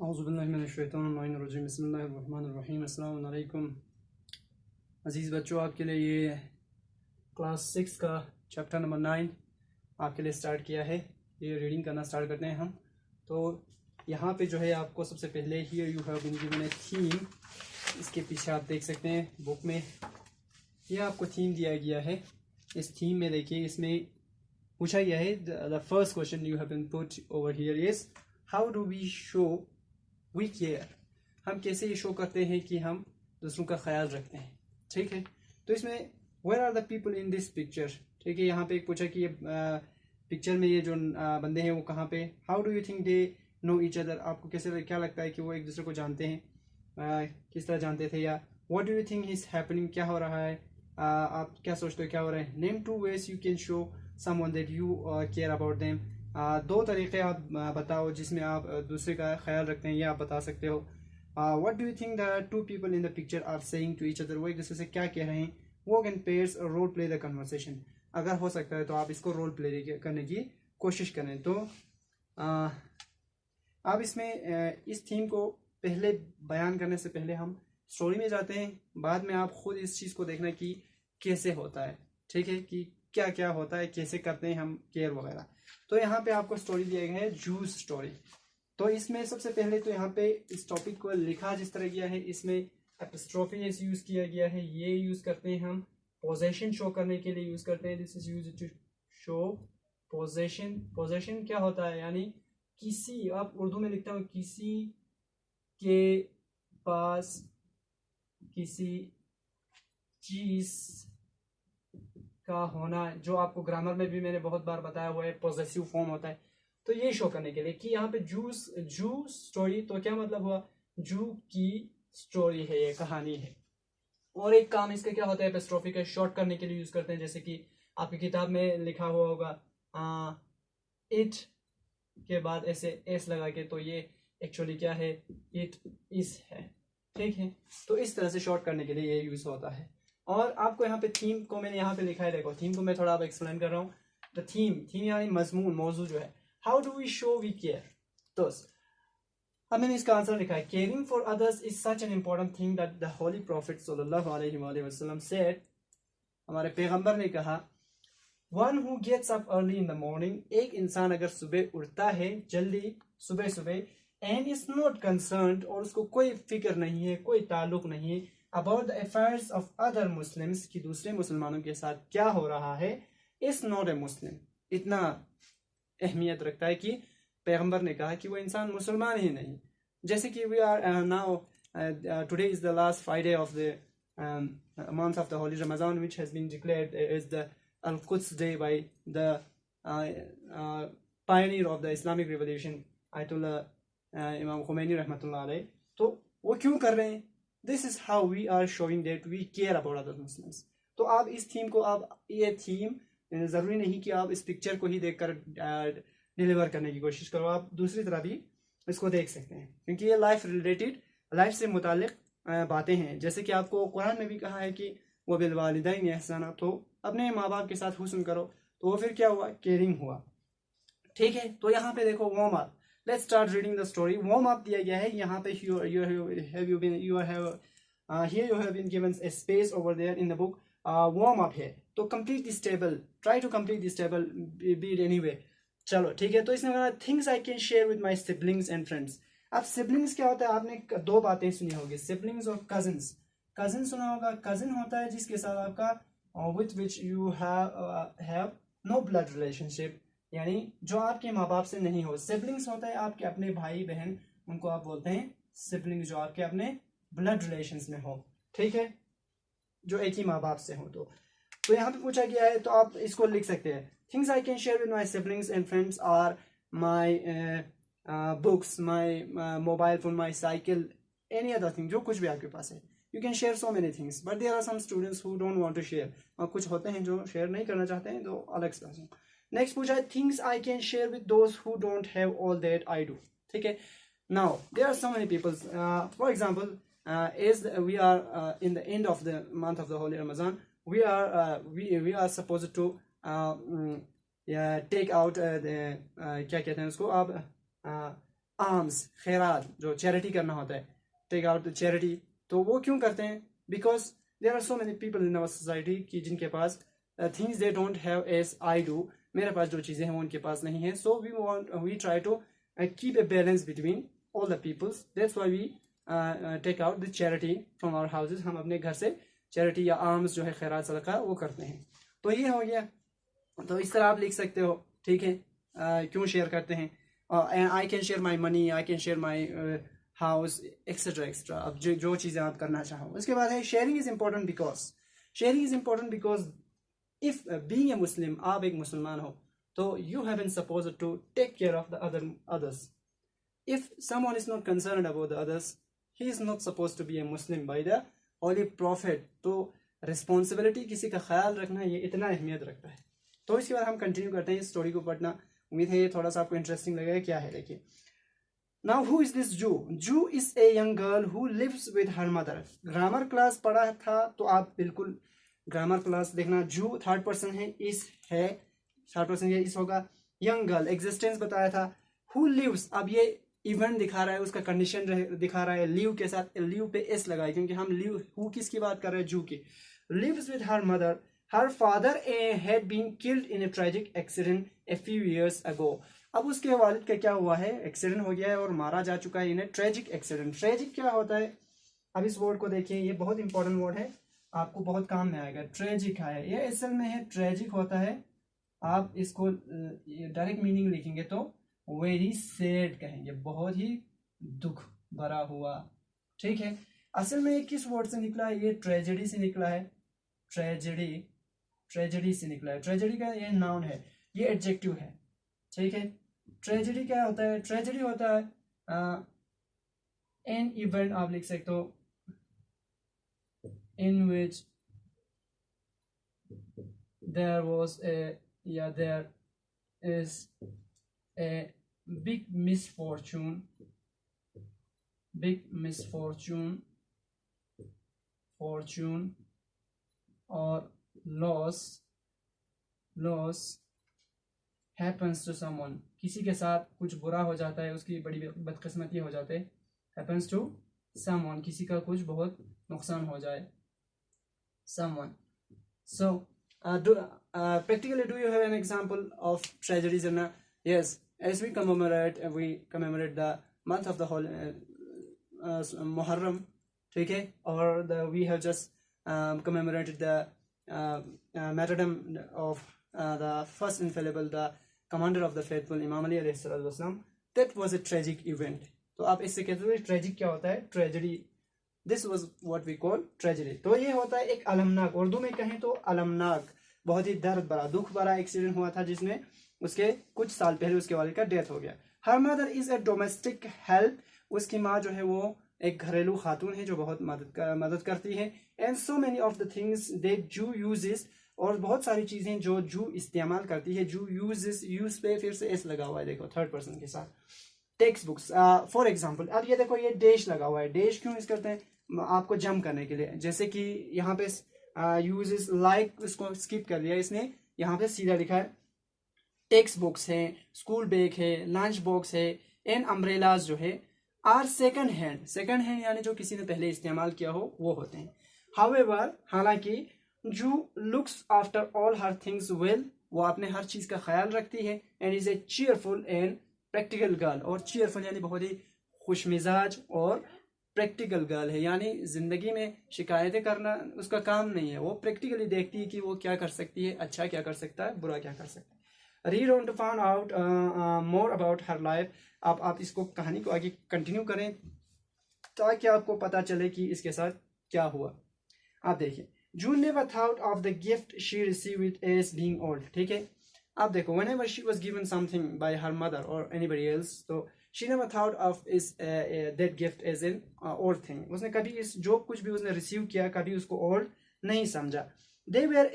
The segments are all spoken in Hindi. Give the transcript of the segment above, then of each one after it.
औज़ुबिल्लाहिमिनश्शैतानिर्रजीम बिस्मिल्लाहिर्रहमानिर्रहीम। अस्सलाम वालेकुम अज़ीज़ बच्चों, आपके लिए ये क्लास 6 का चैप्टर नंबर 9 आपके लिए स्टार्ट किया है। ये रीडिंग करना स्टार्ट करते हैं हम। तो यहाँ पे जो है आपको सबसे पहले here you have been given a theme. इसके पीछे आप देख सकते हैं बुक में ये आपको थीम दिया गया है। इस थीम में देखिए, इसमें पूछा गया है the first question you have been put over here is how do we show we care. हम कैसे ये शो करते हैं कि हम दूसरों का ख्याल रखते हैं। ठीक है, तो इसमें where are the people in this picture. ठीक है, यहाँ पे एक पूछा कि ये पिक्चर में ये जो बंदे हैं वो कहाँ पे। How do you think they know each other. आपको कैसे क्या लगता है कि वो एक दूसरे को जानते हैं, किस तरह जानते थे। या what do you think is happening, क्या हो रहा है, आप क्या सोचते हो क्या हो रहा है। Name two ways you can show someone that you care about them. दो तरीके आप बताओ जिसमें आप दूसरे का ख्याल रखते हैं, ये आप बता सकते हो। What do you think the two people in the picture are saying to each other. वो एक दूसरे से क्या कह रहे हैं। वॉक इन पेयर्स और रोल प्ले द कन्वर्सेशन। अगर हो सकता है तो आप इसको रोल प्ले करने की कोशिश करें। तो आप इसमें इस थीम को पहले बयान करने से पहले हम स्टोरी में जाते हैं, बाद में आप खुद इस चीज़ को देखना कि कैसे होता है। ठीक है, कि क्या क्या होता है, कैसे करते हैं हम केयर वगैरह। तो यहाँ पे आपको स्टोरी दिया गया है जूस स्टोरी। तो इसमें सबसे पहले तो यहाँ पे इस टॉपिक को लिखा जिस तरह गया है, इसमें एपिस्ट्रोफी यूज किया गया है। ये यूज करते हैं हम पोजेशन शो करने के लिए यूज करते हैं। This is use to show possession. Possession क्या होता है, यानी किसी, आप उर्दू में लिखता हूँ, किसी के पास किसी चीज का होना, जो आपको ग्रामर में भी मैंने बहुत बार बताया हुआ है, पॉजेसिव फॉर्म होता है। तो ये शो करने के लिए कि यहाँ पे जूस जू स्टोरी, तो क्या मतलब हुआ, जू की स्टोरी है, ये कहानी है। और एक काम इसका क्या होता है, एपिस्ट्रोफी का शॉर्ट करने के लिए यूज करते हैं। जैसे कि आपकी किताब में लिखा हुआ होगा इट के बाद ऐसे एस लगा के, तो ये एक्चुअली क्या है, इट इज है। ठीक है, तो इस तरह से शॉर्ट करने के लिए ये यूज होता है। और आपको यहाँ पे थीम को मैंने यहाँ पे लिखा है, देखो थीम को मैं थोड़ा अब एक्सप्लेन कर रहा हूँ। द थीम यानी मजमून, मौजू जो है, how do we show we care. तो अब मैंने इसका आंसर लिखा है, caring for others is such an important thing that the holy prophet सल्लल्लाहु अलैहि वसल्लम सेड। हमारे पैगंबर ने कहा, one who gets up early in the morning, एक इंसान अगर सुबह उठता है जल्दी सुबह सुबह, एंड इज नॉट कंसर्न्ड, और उसको कोई फिक्र नहीं है, कोई ताल्लुक नहीं है, about the affairs of other Muslims, कि दूसरे मुसलमानों के साथ क्या हो रहा है, इज नॉट ए मुस्लिम। इतना अहमियत रखता है कि पैगंबर ने कहा कि वो इंसान मुसलमान ही नहीं। जैसे कि we are now today is the last Friday of the month of the holy Ramadan, which has been declared as the Al-Quds Day by the pioneer of the Islamic Revolution, Ayatollah Imam Khomeini rahmatullah alayhi. तो वो क्यों कर रहे हैं? This is how we are showing that we care about other Muslims. तो आप इस थीम को, आप ये थीम ज़रूरी नहीं कि आप इस पिक्चर को ही देखकर डिलीवर करने की कोशिश करो, आप दूसरी तरह भी इसको देख सकते हैं, क्योंकि ये लाइफ रिलेटेड, लाइफ से मुतालिक बातें हैं। जैसे कि आपको कुरान में भी कहा है कि वो बिलवालिदैन एहसाना, तो अपने माँ बाप के साथ हुस्न करो। तो वो फिर क्या हुआ, केयरिंग हुआ। ठीक है, तो यहाँ पे देखो warm up. Let's start reading the story. Warm up दिया गया है यहाँ पे, here you have been given a space over there in the book, warm up है। तो complete this table, try to complete this table, be it anyway। चलो ठीक है, तो इसमें कहा things I can share with my siblings and friends. अब सिबलिंग्स क्या होता है, आपने दो बातें सुनी होगी, सिबलिंग्स और कजिन्स। कजिन सुना होगा, कजिन होता है जिसके साथ आपका with which you have no blood relationship, यानी जो आपके माँ बाप से नहीं हो। सिबलिंग्स होता है आपके अपने भाई बहन, उनको आप बोलते हैं सिबलिंग्स, जो आपके अपने ब्लड रिलेशंस में हो। ठीक है, जो एक ही माँ बाप से हो। तो यहाँ पे पूछा गया है, तो आप इसको लिख सकते हैं, things I can share with my siblings and friends are my books, my mobile phone, my cycle, any other thing, जो कुछ भी आपके पास है। You can share so many things, but there are some students who don't want to share. और कुछ होते हैं जो शेयर नहीं करना चाहते हैं, तो अलग से। नेक्स्ट पूछा है, things I can share with those who don't have all that I do. ठीक है, now there are so many peoples, for example, as we are in the end of the month of the holy Ramadan, we are supposed to take out the क्या कहते हैं उसको, आप आर्म्स, खैरात, जो चैरिटी करना होता है, टेक आउट द चैरिटी, तो वो क्यों करते हैं? Because there are so many people in our society कि जिनके पास things they don't have as I do, मेरे पास जो चीज़ें हैं वो उनके पास नहीं है. So we try to keep a balance between all the peoples. That's why we take out the charity from our houses. हम अपने घर से चैरिटी या आर्म्स जो है खैरात सदका वो करते हैं. तो ये हो गया. तो इस तरह आप लिख सकते हो, ठीक है. क्यों शेयर करते हैं? I can share my money, I can share my house, etcetera etcetera. अब जो चीज़ें आप करना चाहो. उसके बाद है sharing is important because, sharing is important because if being a Muslim, आप एक मुसलमान हो, तो you have been supposed to take care of the others. If someone is not concerned about the others, he is not supposed to be a Muslim by the Holy Prophet. तो रिस्पॉन्सिबिलिटी किसी का ख्याल रखना ये इतना अहमियत रखता है. तो इसके बाद हम कंटिन्यू करते हैं इस स्टोरी को पढ़ना. उम्मीद है ये थोड़ा सा आपको इंटरेस्टिंग लगेगा. क्या है देखिए. Now who is this Zu? Zu is a young girl who lives with her mother. Grammar class पढ़ा था तो आप बिल्कुल ग्रामर क्लास देखना. जू थर्ड पर्सन है, इस है थर्ड पर्सन, ये इस होगा. यंग गर्ल एग्जिस्टेंस बताया था. हु लिव्स, अब ये इवेंट दिखा रहा है, उसका कंडीशन दिखा रहा है. लिव के साथ लिव पे एस लगाए क्योंकि हम लिव हु किसकी बात कर रहे हैं? जू की. Lives with her mother. Her father had been killed in a tragic accident a few years ago. अब उसके वालिद का क्या हुआ है? एक्सीडेंट हो गया है और मारा जा चुका है इन ए ट्रेजिक एक्सीडेंट. ट्रेजिक क्या होता है? अब इस वर्ड को देखिए, ये बहुत इंपॉर्टेंट वर्ड है, आपको बहुत काम में आएगा. ट्रेजिक है, ये असल में है ट्रेजिक होता है. आप इसको डायरेक्ट मीनिंग लिखेंगे तो वेरी सैड कहेंगे, बहुत ही दुख भरा हुआ. ठीक है. असल में ये किस वर्ड से निकला है? ये ट्रेजेडी से निकला है. ट्रेजेडी, ट्रेजेडी से निकला है. ट्रेजेडी का ये नाउन है, ये एडजेक्टिव है. ठीक है. ट्रेजेडी क्या होता है? ट्रेजेडी होता है एन इवेंट, आप लिख सकते हो, इन विच देयर वाज ए या there is a big misfortune, fortune or loss happens to someone. किसी के साथ कुछ बुरा हो जाता है, उसकी बड़ी बदकिस्मती हो जाते है. happens to someone, किसी का कुछ बहुत नुकसान हो जाए. someone. So practically, do you have an example of tragedies? And yes, as we commemorate the month of the whole Muharram, ठीक है, or we have just commemorated the martyrdom of the first infallible, the commander of the faithful, Imam Ali alayhi salatu wasalam. That was a tragic event. तो आप इससे कहते हो ट्रेजिक क्या होता है? Tragedy. This was what we call tragedy. तो ये होता है एक अलमनाक, उर्दू में कहें तो अलमनाक, बहुत ही दर्द भरा, दुख भरा एक्सीडेंट हुआ था जिसमें उसके कुछ साल पहले उसके वालिद का डेथ हो गया. Her mother is a domestic help. उसकी माँ जो है वो एक घरेलू खातून है जो बहुत मदद करती है. And so many of the things that जू यूजेस, और बहुत सारी चीजें जो जू इस्तेमाल करती है. जू यूजेस, यूज पे फिर से एस लगा हुआ है, देखो थर्ड पर्सन के साथ. Text books for example. अब ये देखो, ये डैश लगा हुआ है. डैश क्यों यूज करते हैं? आपको जम करने के लिए. जैसे कि यहाँ पे यूजेस लाइक, उसको स्किप कर लिया इसने, यहाँ पे सीधा लिखा है. टेक्स्ट बुक्स है, स्कूल बैग है, लंच बॉक्स है. एंड अम्ब्रेलाज जो है are second hand. Second hand यानी जो किसी ने पहले इस्तेमाल किया हो वो होते हैं. हाउएवर, हालांकि, जू लुक्स आफ्टर ऑल हर थिंग्स वेल. वो अपने हर चीज का ख्याल रखती है. And is a cheerful and practical girl. और चीयरफुल यानी बहुत ही खुश मिजाज, और प्रैक्टिकल गर्ल है यानी जिंदगी में शिकायतें करना उसका काम नहीं है. वो प्रैक्टिकली देखती है कि वो क्या कर सकती है, अच्छा क्या कर सकता है, बुरा क्या कर सकता है. Read on to find out more about her life. आप इसको कहानी को आगे कंटिन्यू करें ताकि आपको पता चले कि इसके साथ क्या हुआ. आप देखिए, June never thought of the gift she received as being old. ठीक है. आप देखो, whenever she was given something by her mother और एनीबडी एल्स, तो she never thought of is that gift as an old thing. उसने कभी इस जो कुछ भी उसने रिसीव किया कभी उसको ओल्ड नहीं समझा. They were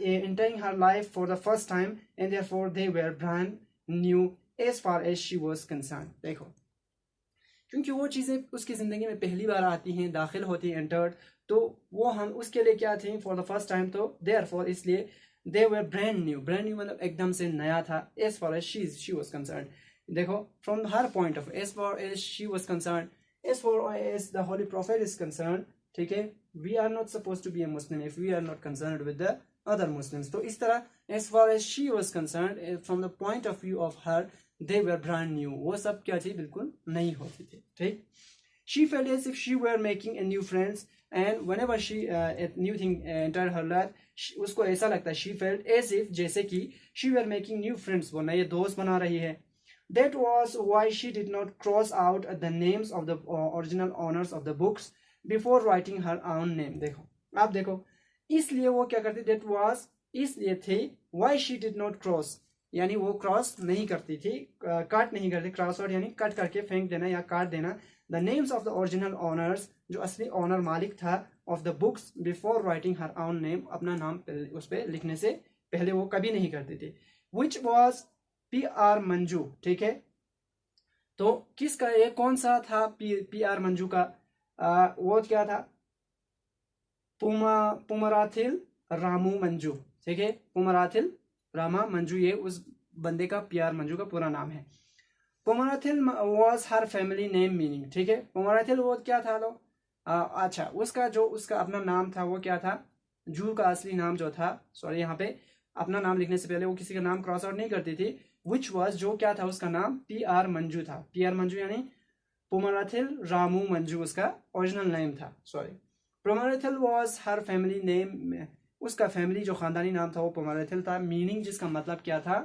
entering her life for the first time and therefore they were brand new as far as she was concerned. देखो, क्योंकि वो चीज़ें उसकी ज़िंदगी में पहली बार आती हैं, दाखिल होती हैं, एंटर्ड, तो वो हम उसके लिए क्या थे? For the first time. तो therefore इसलिए they were brand new. brand new मतलब एकदम से नया था. as far as she was concerned. देखो from her point of as far as she was concern, as far as the holy prophet is concern, ठीक है, we are not suppose to be a Muslim if we are not concern with the other Muslims. तो इस तरह as far as she was concern from the point of view of her they were brand new, वो सब क्या थी, बिल्कुल नहीं होती थी, ठीक। She felt as if she were making a new friends and whenever she a new thing entered her life, उसको ऐसा लगता है, she felt as if जैसे कि she were making new friends, वो नए दोस्त बना रही है। That was why she did not cross out the names of the original owners of the books before writing her own name। देखो आप देखो, इसलिए वो क्या करती, that was इसलिए थी, why she did not cross यानी वो क्रॉस नहीं करती थी, काट नहीं करती, क्रॉस आउट यानी कट करके फेंक देना या काट देना, the names of the original honours, जो असली ऑनर मालिक था, of the books before writing her own name, अपना नाम उस पर लिखने से पहले वो कभी नहीं करती थी। Which was P.R. मंजू, ठीक है, तो किसका ये कौन सा था P.R. मंजू का, वो क्या था, पुमराथिल रामू मंजू, ठीक है, पुमराथिल रामा मंजू, ये उस बंदे का P.R. मंजू का पूरा नाम है। Pumrathil was her family name meaning, ठीक है, पुमराथिल वो क्या था, लो अच्छा उसका जो उसका अपना नाम था वो क्या था, जू का असली नाम जो था, सॉरी यहाँ पे अपना नाम लिखने से पहले वो किसी का नाम क्रॉस आउट नहीं करती थी, विच वॉज जो क्या था उसका नाम P.R. मंजू था, P.R. मंजू यानी पुमराथिल रामू मंजू उसका ओरिजिनल नेम था, sorry. Pumrathil was her family name, उसका फैमिली जो खानदानी नाम था वो पुमराथिल था, मीनिंग जिसका मतलब क्या था,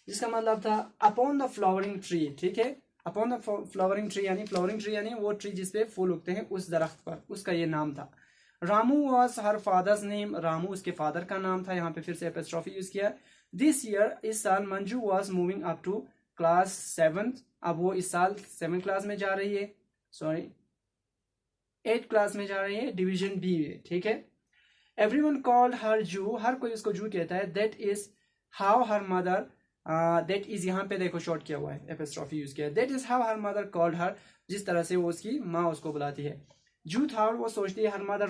जिसका मतलब था अपॉन द फ्लावरिंग ट्री, ठीक है, अपॉन द फ्लावरिंग ट्री यानी वो ट्री जिसपे फूल उगते हैं उस दरख्त पर, उसका ये नाम था। Ramu was her father's name, Ramu उसके फादर का नाम था, यहाँ पे फिर से एपिस्ट्रॉफी यूज किया। दिस ईयर, इस साल, Manju was moving up to class 7th, अब वो इस साल 7th क्लास में जा रही है, सॉरी 8th क्लास में जा रही है, डिवीजन बी में, ठीक है। एवरीवन कॉल्ड हर जू, हर कोई उसको जू कहता है। That is how her mother, that is यहाँ पे देखो शॉर्ट किया हुआ है, एपिस्ट्रॉफी यूज किया है। That is how her mother called her, जिस तरह से वो उसकी माँ उसको बुलाती है। जू थॉट, वो सोचती है, her mother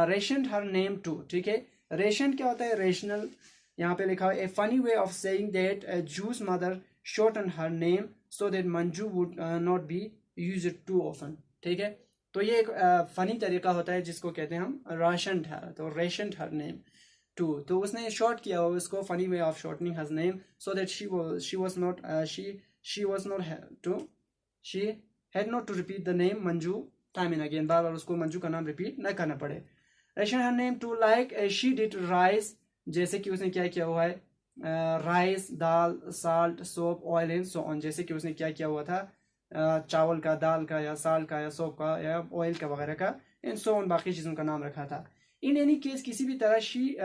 rationed her name too, ठीक है, रेशेंट क्या होता है, रेशनल, यहाँ पे लिखा है a funny way of saying that whose mother shorten her name so that Manju would not be use it too often, ठीक है, तो ये एक फनी तरीका होता है जिसको कहते हैं हम राशेंट हर, तो रेशेंट हर नेम टू, तो उसने शॉर्ट किया हो उसको, funny way of shortening her name so that she had not to repeat the name Manju time and again, बार बार उसको मंजू का नाम रिपीट न करना पड़े। Ration her name too like she did rice, जैसे कि उसने क्या किया हुआ है, rice, dal, salt, soap, oil and so on, जैसे कि उसने क्या किया हुआ था, चावल का, दाल का, या साल्ट का, या सोप का, या ऑयल का वगैरह का, एंड सो ऑन, बाकी चीज़ों का नाम रखा था। इन एनी केस, किसी भी तरह, she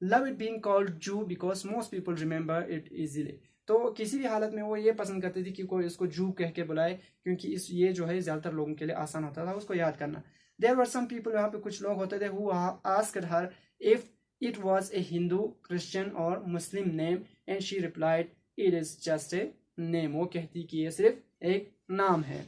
love it being called Zu because most people remember it easily, तो किसी भी हालत में वो ये पसंद करती थी कि कोई इसको जू कह के बुलाए, क्योंकि ये जो है ज़्यादातर लोगों के लिए आसान होता था उसको याद करना। देयर वर सम पीपल, यहाँ पे कुछ लोग होते थे, who asked her if it was a Hindu, Christian और Muslim name, and she replied it is just a name, वो कहती कि ये सिर्फ एक नाम है।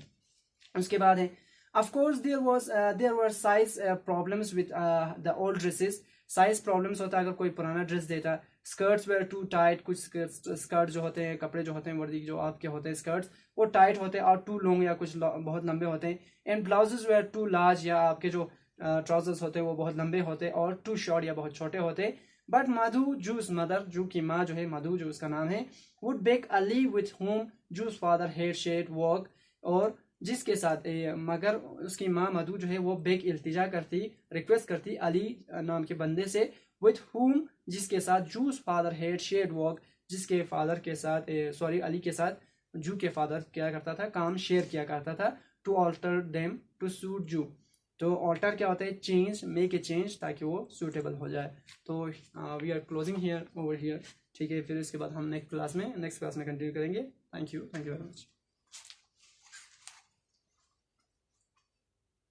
उसके बाद है, of course there were size problems with the old dresses, size problems होता है अगर कोई पुराना ड्रेस देता। स्कर्ट्स वेयर टू टाइट, कुछ स्कर्ट जो होते हैं, कपड़े जो होते हैं, वर्दी जो आपके होते हैं स्कर्ट्स, वो टाइट होते हैं, और टू लॉन्ग या कुछ बहुत लंबे होते हैं। And blouses were too large, या आपके जो ट्राउजर्स होते हैं वो बहुत लंबे होते हैं, और टू शॉर्ट या बहुत छोटे होते हैं। बट मधु, जूस मदर, जू की माँ जो है, मधु जो उसका नाम है, would back early with whom whose father had shared work, और जिसके साथ मगर उसकी माँ मधु जो है वो बेक इल्तिजा करती, रिक्वेस्ट करती अली नाम के बंदे से, विथ हुम जिसके साथ, whose father had shared work जिसके फादर के साथ, सॉरी अली के साथ जू के फादर क्या करता था, काम शेयर किया करता था। To alter them to suit you, तो ऑल्टर क्या होता है, चेंज, मेक ए चेंज, ताकि वो सूटेबल हो जाए। तो we are closing here over here, ठीक है, फिर इसके बाद हम नेक्स्ट क्लास में कंटिन्यू करेंगे। Thank you very much.